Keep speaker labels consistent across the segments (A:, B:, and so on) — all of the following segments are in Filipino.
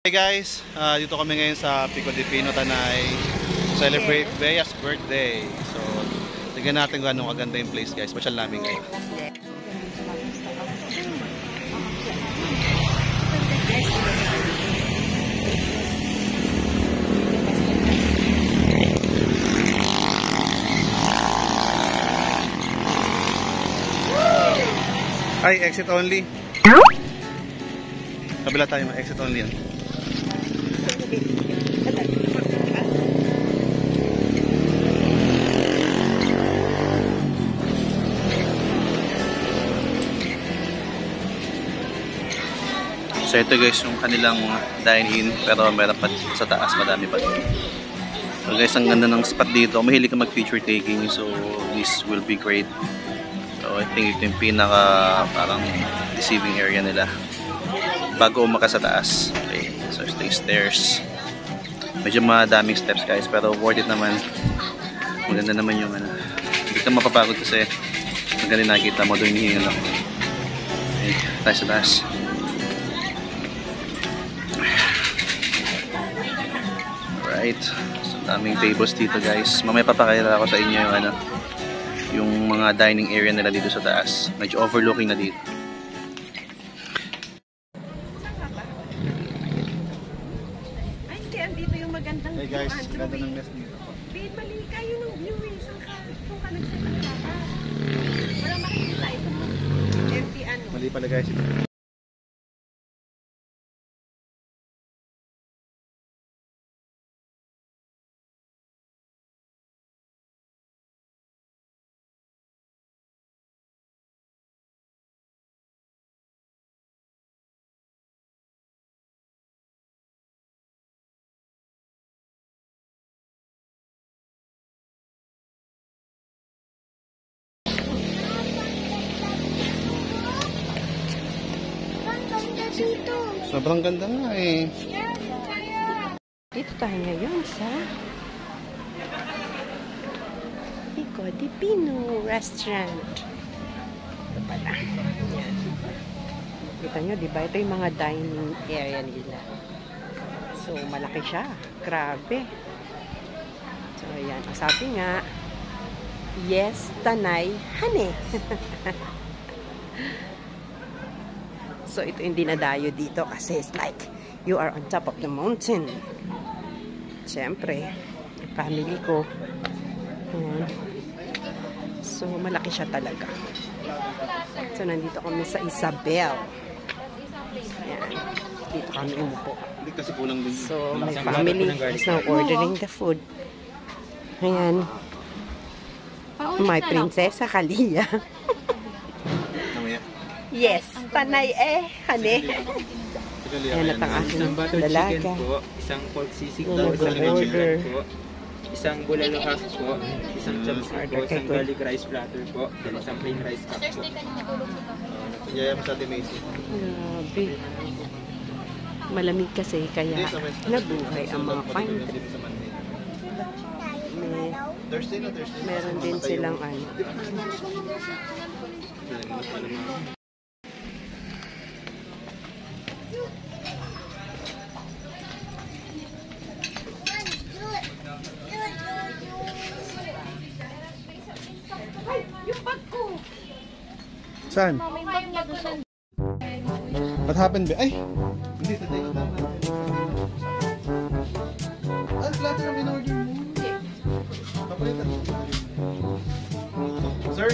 A: Hey guys, dito kami ngayon sa Pico de Pino, Tanay. Celebrate Bea's birthday. So, tignan natin kung anong kaganda yung place guys. Pasyal namin ngayon. Ay, exit only. Kabila tayo, exit only yan. So ito guys yung kanilang dine-in, pero meron pa sa taas, madami pa. So guys, ang ganda ng spot dito. Mahilig ka mag-picture taking, so this will be great. So I think ito yung pinaka parang deceiving area nila bago umakyat sa taas. Okay, so ito yung stairs. Medyo madaming steps guys, pero worth it naman. Maganda naman yung ano. Hindi ka mapapagod kasi maganda nakikita mo doon yung lang. Okay, tayo sa taas. Alright, so daming tables dito guys. Mamaya papakita ko sa inyo yung ano, yung mga dining area nila dito sa taas. Medyo overlooking na dito.
B: Ay, hindi. Andito yung magandang
A: hey guys, ganda ng nest dito.
B: Babe, mali kayo ng view eh. Saan ka nagsalang ka? Wala makikita ito mo. Empty ano.
A: Mali pala guys. Sobrang ganda nga eh.
B: Dito tayo ngayon sa Pico de Pino Restaurant. Ito pala. Yan. Kita nyo, diba? Ito yung mga dining area nila. So, malaki siya. Grabe. So, yan. Sabi nga, yes, Tanay, hane. So, ito yung dinadayo dito kasi it's like you are on top of the mountain. Siyempre, family ko. Ayan. So, malaki siya talaga. So, nandito kami sa Isabel. Ayan. Dito kami umupo. So, my family is now ordering the food. Ayan. My prinsesa Kalia. Yes, Tanay hane. Yan at ang aking dalaga.
C: Isang pork sisig po, isang chicken po, isang bulalo half po, isang chopstick po, isang garlic rice platter po, then isang plain rice cup po.
A: Nagyaya mo sa Ate Macy.
B: Grabe. Malamig kasi kaya nabuhay ang mga fine. Meron din silang ano.
A: Saan? What happened? Ay! Hindi, tatay ko tama. Platter ang in-order mo. Hindi. Papalitan mo. Sir?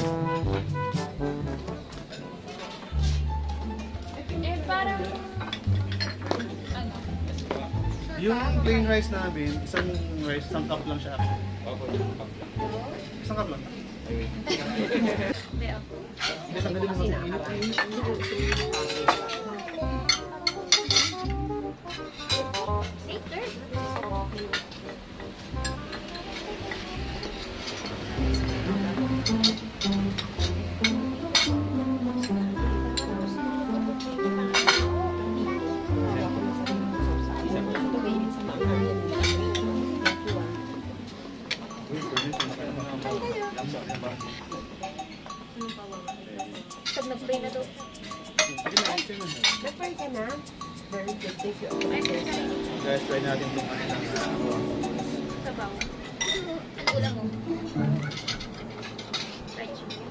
D: Parang
A: Yung plain rice namin, isang cup lang siya. Isang cup lang. Hindi, tanggalin mo mag-init.
D: Pag nag-spray na to.
B: Nag-spray ka na? Very good. Thank you.
A: Guys, try natin itong kanilang
D: Sabaw. Ano ulam mo? Fried chicken.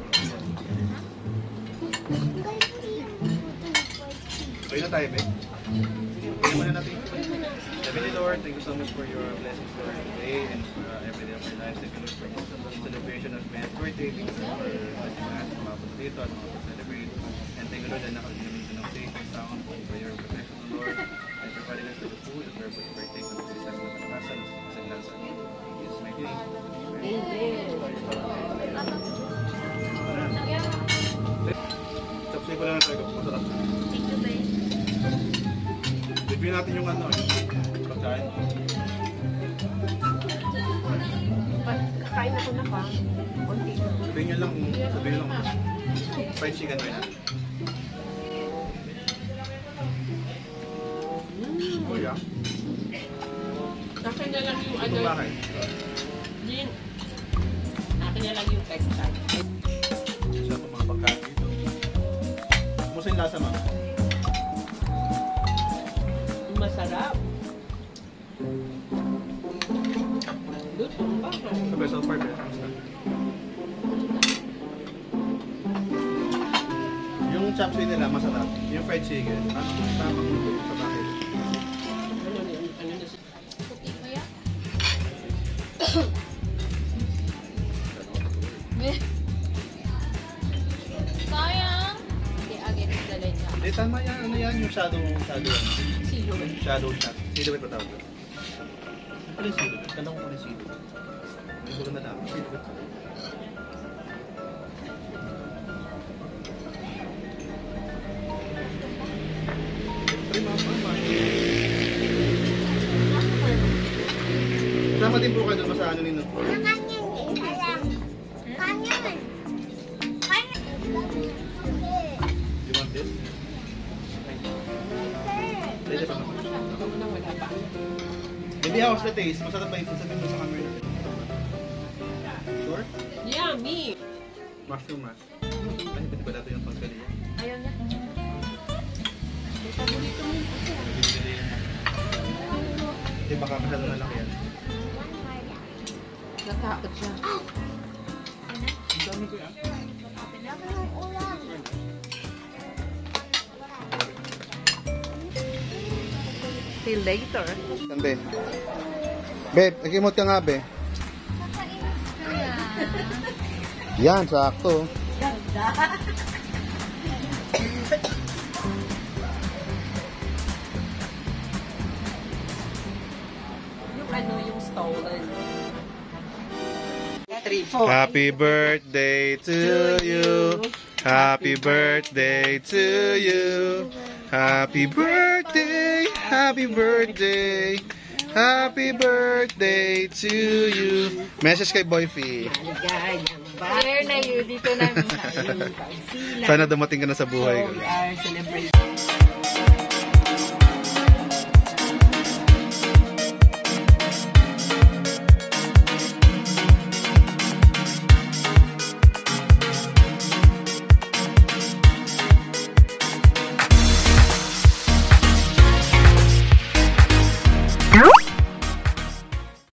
A: Pwede na tayo, Be. Pwede muna natin. Heavenly Lord, thank you so much for your blessings for today and every day of our lives. Thank you, Lord, for this celebration of Matt's birthday. Thank you for blessing us, mga dito at mga celebrate. And thank you, Lord, na nakalimutan ng safe and sound for your protection, Lord. And providing us with the food and purpose of our take on the blessing of the passion sa lansa. Yes, my name. Chopsay ko lang na tayo. Masarap.
D: Thank you, babe.
A: Review natin yung ano, yung pagkain.
B: Kakain ako na pa. Konti.
A: Sabihin nyo lang, fried chicken ba yan? Oh yeah?
B: Akin na lang yung ano.
A: Ito bakit?
B: Din. Akin na lang yung ketchup.
A: Isa pa mga pagkain dito. Kumusta yung lasa, ma'am?
B: Masarap. Lutong pa.
A: Sa best of part, kamusta? Yung chopsay nila, masarap. Yung fried chicken, tamang luto sa bakit.
D: Cookie mo yan? Sayang! Hindi, again, dalay niya.
A: Hindi, tama yan. Ano yan? Yung shadow
B: Silhouette.
A: shadow shot. Silhouette pa tawag. Ano yung silhouette? Kala ko ano yung silhouette. May gulo na lang. Silhouette. Ay, mama. Sama din po kayo doon sa ano nino. You want this? Pwede pa naman.
B: Wala pa.
A: Hindi ako sa taste. Masarap ba yung sasabihin mo sa camera? Sure?
B: Yummy!
A: Mushroom mash. Ay, pwede ba natin yung pangkali yan?
D: Ayaw niya.
A: Hindi, baka masyado na lang yan.
B: Natakot siya.
A: Ang dami ko yan.
B: See you later.
A: Yan, be. Be, nagimot ka nga, be. Yan, sakto.
B: Yung ano, yung stolen. 3, 4.
A: Happy birthday to you. Happy birthday to you. Happy birthday. Happy birthday. Happy birthday to you. Message kay Boyfie.
D: Share na yun. Dito namin.
A: Sana dumating ka na sa buhay ko.
B: We are celebrating.